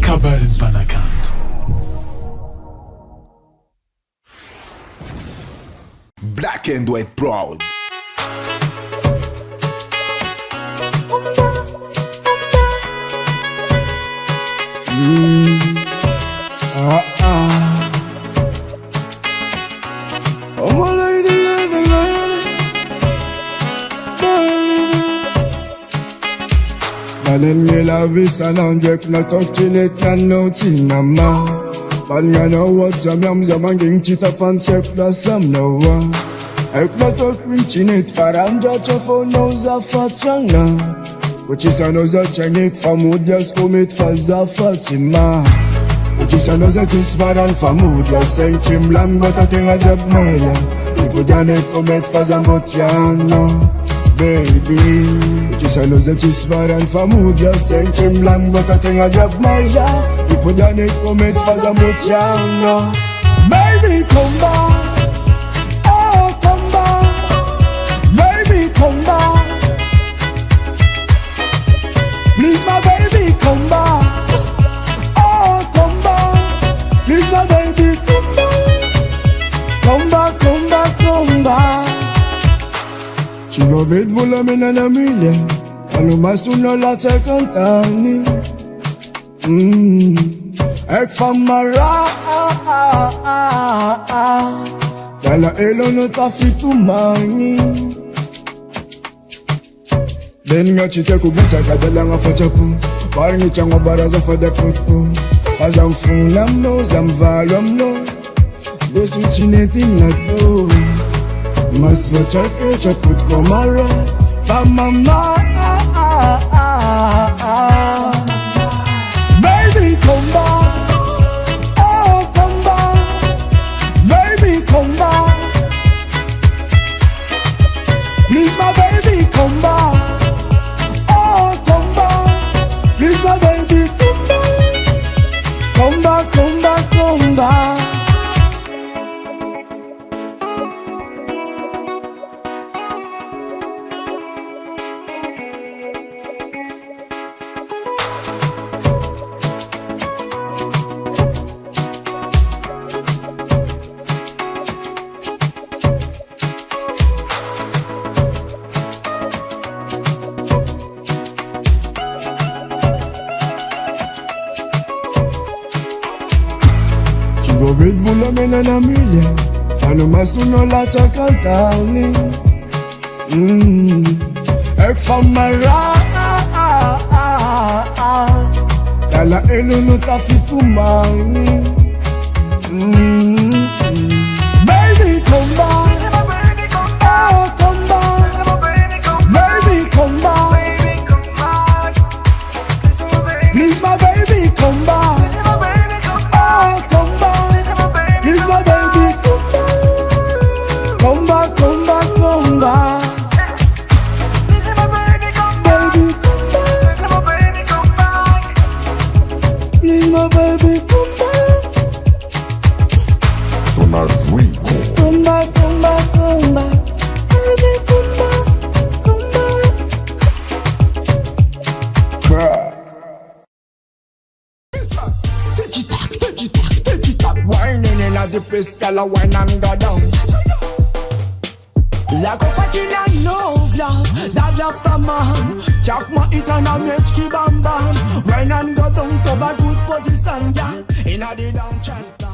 Kabaron'Ny Mpanakanto. Black and White Proud. Oh my lady, lady, lady, baby. Banen me la vis and Jack not touching it and no tina ma. Ban ya know what some man ging chita fan sef plus some no one. Ek not touching it faranja chafo no za fatsanga. Which is another changing for mood just commit for za fatima. Which is another tis varan for mood just sing chim lam got a thing a job maya. You could ya net commit for zambotiano. Baby, which is another tis varan for mood just sing chim lam got a thing a job maya. You could ya net commit for zambotiano. Baby come back, oh come back, baby come back. Please my baby come back, oh come back. Please my baby come back, come back, come back, come back. Ci vede volame nella miglia, allora sono la c'è cantani. Ek famara, dalla elo no ta fitumani. Ben nga chite kubucha kadala nga fachapu. Par ni changwa baraza fada kutpu. Azam funam no, zam valam no. Desu chineting na do. Mas fachake chaput komara. Famama. Baby come back, oh come back. Baby come back. Please my baby come back. Please my baby come back, come back, come back, come back. Vede volame nella miglia, hanno messo la c'è cantani. Ek famara, dalla elo no ta fitumani. Baby come back, oh come back. Baby come back, please my baby come back. Oh come back. Please my baby come back, come back, come back, come back. Baby come back, please my baby come back. Sonar rico. Come back, come back, come back. Baby come back, come back. Take it back, take it back, take it back. Whining in a the place, girl, a wine and go down. Zako fucking a novla, zavjafta man. Klackman it and a mechki bam bam. Wine and go down to a good position, girl. In a the down chant.